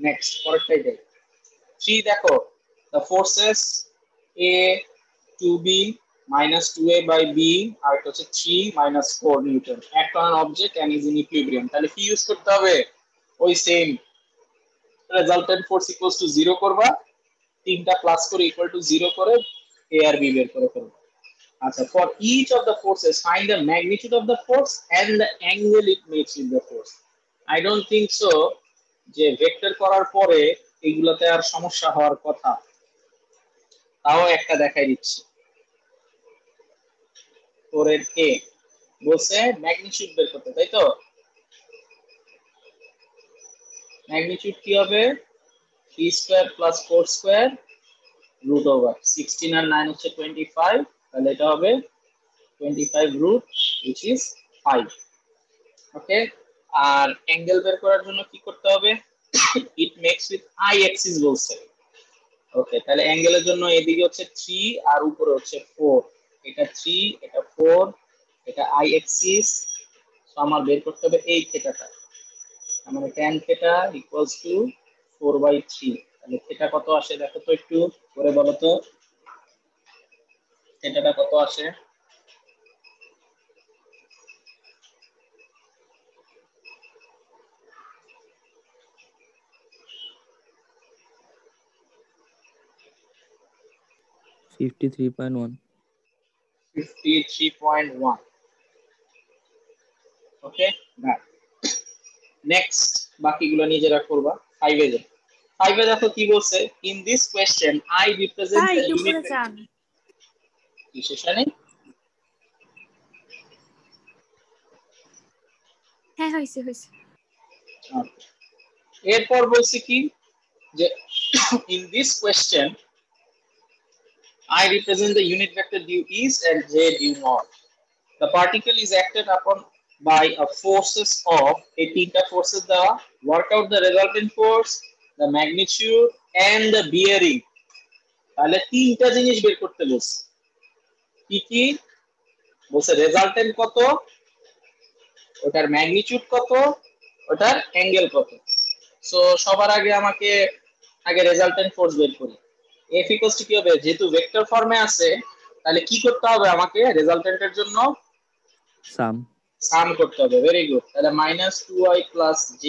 Next পরেরটাই যাই। 3 দেখো, the forces A to B minus 2A by B আর এটা হচ্ছে 3 minus 4 Newton act on an object and is in equilibrium। তাহলে কি use করতে হবে? ওই same resultant force equals to 0 করবা, তিনটা প্লাস করে ইকুয়াল টু 0 করে A আর B বের করে ফেলবা। আচ্ছা, for each of the forces find the magnitude of the force and the angle it makes with the force। I don't think so যে vector করার পরে এগুলোতে আর সমস্যা হওয়ার কথা। তাও একটা দেখাই দিচ্ছি। পরের এ বলছে ম্যাগনিটিউড বের করতে, তাই তো? ম্যাগনিটিউড কি হবে? 3 square plus 4 square root over 16 আর 9 হচ্ছে 25, তাহলে এটা হবে 25 রুট which is 5। ওকে, আর অ্যাঙ্গেল বের করার জন্য কি করতে হবে? It makes with I axis বলছে। ওকে, তাহলে অ্যাঙ্গেলের জন্য এদিকে হচ্ছে 3 আর উপরে হচ্ছে 4। এটা 3, এটা 4, এটা আই অ্যাক্সিস। সো আমার বের করতে হবে এই থিটাটা, মানে tan থিটা ইকুয়ালস টু 4/3। তাহলে থিটা কত আসে দেখো তো, একটু করে বলো তো থিটাটা কত আসে। 53.1। 53.1। ওকে, নেক্সট বাকিগুলো নিজেরা করবা। 5 এ যাও। 5 এ দেখো কি বলছে, in this question I represent the unit vector. কি সেশনে? হ্যাঁ হইছে হইছে। এরপর বলছে কি যে in this question I represent the unit vector due east and j due north. The particle is acted upon by a forces of a theta forces the work out the resultant force, the magnitude and the bearing। তাহলে তিনটা জিনিস বের করতে বলছে। কি কি বলছে? Resultant কত, ওটার ম্যাগনিটিউড কত, ওটার অ্যাঙ্গেল কত। সো সবার আগে আমাকে আগে রেজাল্টেন্ট ফোর্স বের করি। এফ ইকুয়ালস টু কি হবে? যেহেতু ভেক্টর ফর্মে আছে তাহলে কি করতে হবে আমাকে? রেজাল্টেন্টের জন্য সাম করতে হবে। Very good. তাহলে -2i + j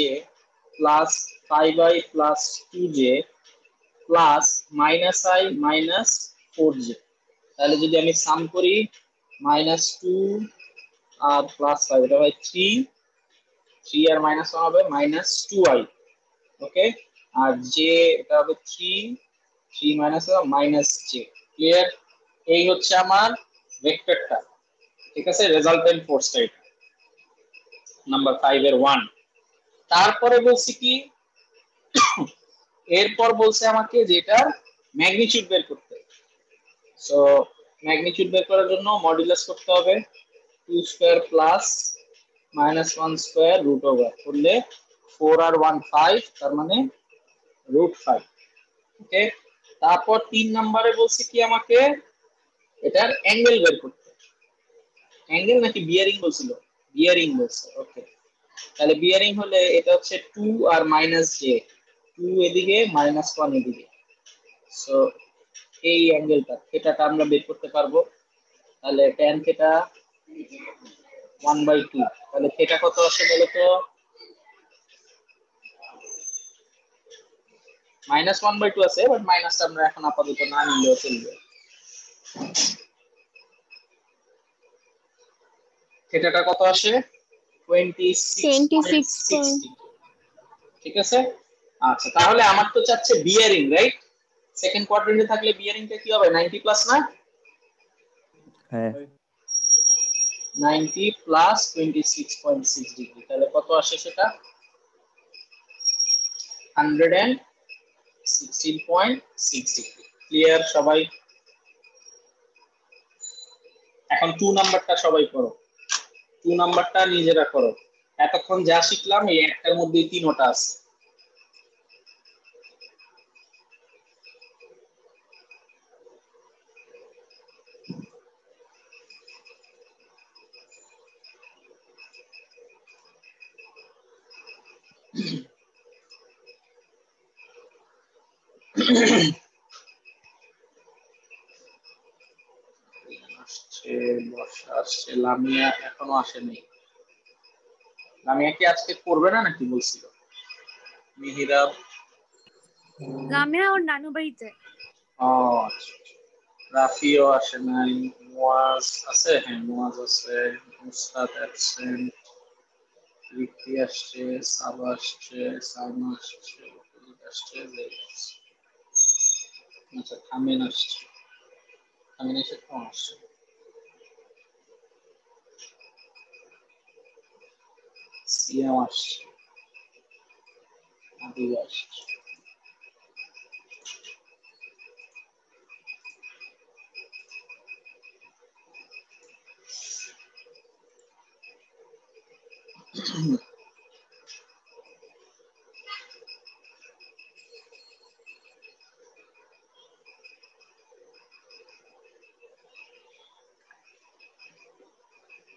plus 5i + 2j plus -i - 4j। তাহলে যদি আমি সাম করি -2 আর +5, এটা হয় 3, 3 আর -1 হবে -2i। ওকে, আর j এটা হবে 3, 3 - j। ক্লিয়ার? এই হচ্ছে আমার ভেক্টরটা, ঠিক আছে? রেজাল্টেন্ট ফোর্সটা এটা নাম্বার 5 এর 1। তারপরে বলছি কি, এরপর বলছে আমাকে যে এটার ম্যাগনিটিউড বের করতে। সো ম্যাগনিটিউড বের করার জন্য মডুলাস করতে হবে 2 square plus -1 square root over করলে 4 আর 1 5, তার মানে √5। ওকে, তারপর 3 নম্বরে বলছি কি আমাকে এটার অ্যাঙ্গেল বের করতে। অ্যাঙ্গেল নাকি বিয়ারিং বলছিল? বিয়ারিং বলছে। ওকে, তাহলে বিয়ারিং হলে এটা হচ্ছে 2 আর -j, 2 এদিকে -1 এদিকে। সো এই অ্যাঙ্গেলটা থিটাটা আমরা বের করতে পারবো। তাহলে tan থিটা 1/2। তাহলে থিটা কত আসে বলো তো? -1/2 আছে, বাট মাইনাসটা আমরা এখন আপাতত না নিলেও চলবে। থিটাটা কত আসে? 26.60। ঠিক আছে। আচ্ছা, তাহলে আমার তো চাচ্ছে বিয়ারিং, রাইট? সেকেন্ড কোয়াড্রেন্টে থাকলে বিয়ারিংটা কি হবে? 90 প্লাস না? হ্যাঁ, 90 প্লাস 26.6 ডিগ্রি। তাহলে কত আসে সেটা? 116.6 ডিগ্রি। ক্লিয়ার সবাই? এখন 2 নাম্বারটা সবাই করো। 2 নাম্বারটা নিজেরা করো। এতক্ষণ যা শিখলাম এই একটার মধ্যেই তিনটা আছে। আসছে, বর্ষা আসছে, লামিয়া এখনো আসেনি। লামিয়া কি আজকে করবে না নাকি বলছিল? মিহিরাব, লামিয়া ওর নানু বাড়িতে। ও আচ্ছা। রাফিও আসে নাই, মুয়াজ আছে, হ্যাঁ মুয়াজ আছে, মুস্তাদ অ্যাবসেন্ট, রিক্তি আসছে, সাবা আসছে, সালমা আসছে, আসছে, আচ্ছা থামিন আসছে, থামিন এসে কম আসছে, সিয়াম আসছে, আদিব আসছে।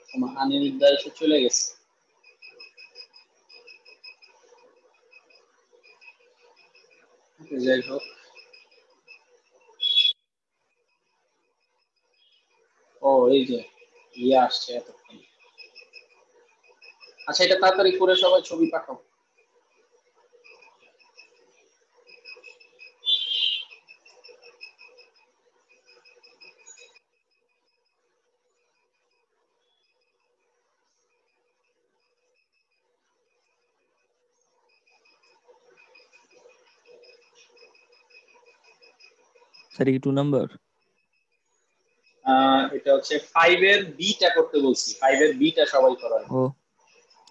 তোমার আনিরুদ্ধা এসে চলে গেছে। যাই হোক, ও এই যে ইয়ে আসছে এতক্ষণ। আচ্ছা এটা তাড়াতাড়ি করে সবাই ছবি পাঠাও। স্যার কি 2 নাম্বার? এটা হচ্ছে 5 এর বিটা করতে বলছি, 5 এর বিটা সবাই করার। ও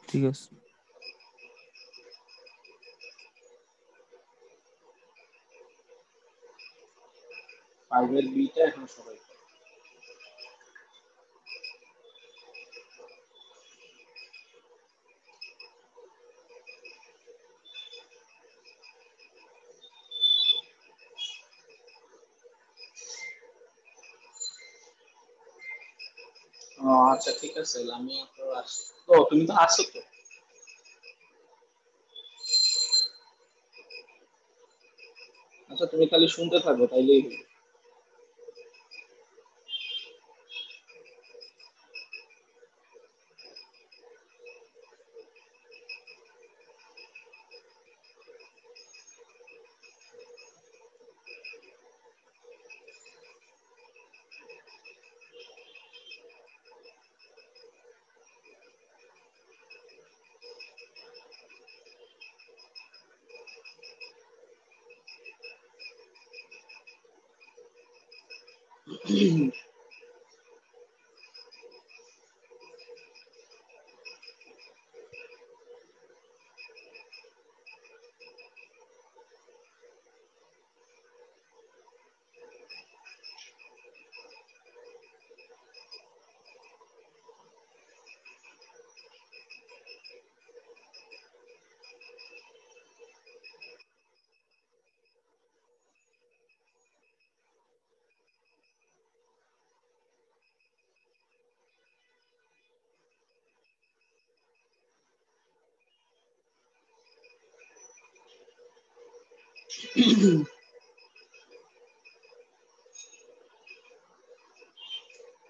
ঠিক আছে। 5 এর বিটা এখন সবাই করে। ও আচ্ছা ঠিক আছে, আমি তো আসছি। ও তুমি তো আসছো তো। আচ্ছা তুমি খালি শুনতে থাকো তাইলেই হলো।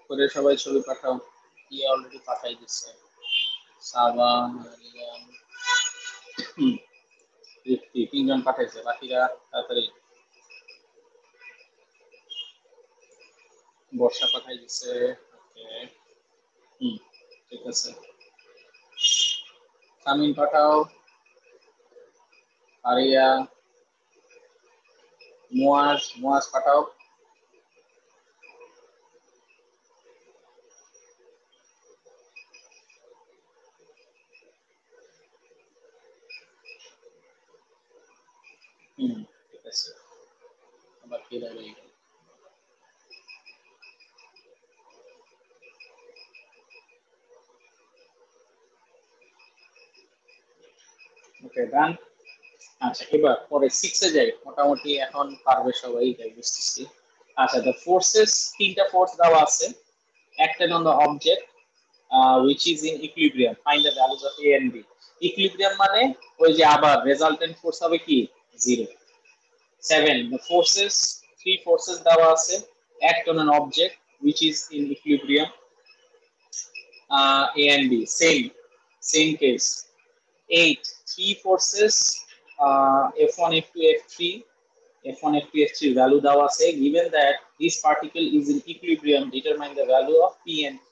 করে সবাই ছবি পাঠাও। কি অলরেডি পাঠাই দিচ্ছে, সাবা, মারিয়াম, রিফতি, 3 জন পাঠাইছে, বাকিরা তাড়াতাড়ি। বর্ষা পাঠাই দিচ্ছে, ওকে ঠিক আছে। সামিন পাঠাও, আরিয়া, মুয়াজ, মুয়াজ পাঠাও। ঠিক আছে, আবার কি রয়ে গেল? ওকে ডান। আচ্ছা এবার পরে 6 এ যাই, মোটামুটি এখন পারবে সবাই, যাই বুঝতেছি। আচ্ছা দ্য ফোর্সেস, 3টা ফোর্স দেওয়া আছে, acted on the object which is in equilibrium, find the values of a and b. equilibrium মানে ওই যে আবার রেজাল্টেন্ট ফোর্স হবে কি 0। 7 the forces, three forces দেওয়া আছে act on an object which is in equilibrium. A and B, same case. 8 three forces, F1 F2 F3, F1 F2 F3 value দেওয়া আছে, given that this particle is in equilibrium determine the value of P and Q.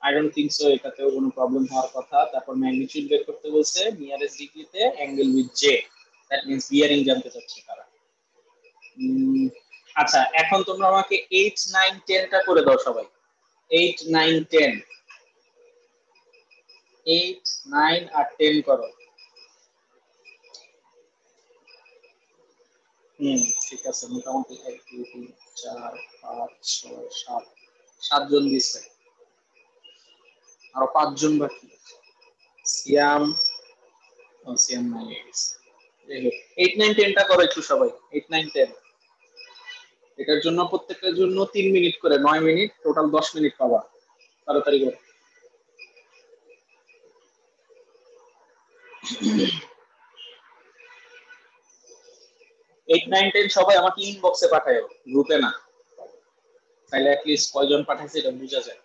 I don't think so এটাতেও কোনো problem হওয়ার কথা। তারপর magnitude বের করতে বলছে নিয়ারেস্ট ডিগ্রিতে angle with J, that means bearing জানতে চাচ্ছে তারা। আচ্ছা এখন তোমরা আমাকে 8 9 10 টা করে দাও সবাই। 8 9 10 8 9 আর 10 করো। ঠিক আছে, মোটামুটি 1 2 3 4 5 6 7 7জন দিচ্ছে, আরো 5 জন বাকি। সিয়াম সিয়াম নাই গেছে। 8 9 10 টা করো একটু সবাই। 8 9 10 এটার জন্য প্রত্যেকটার জন্য 3 মিনিট করে 9 মিনিট, টোটাল 10 মিনিট পাবা। তাড়াতাড়ি করো। 8 9 10 সবাই আমাকে ইনবক্সে পাঠায়ো, গ্রুপে না, তাহলে অ্যাটলিস্ট কয়জন পাঠাইছে এটা বোঝা যায়।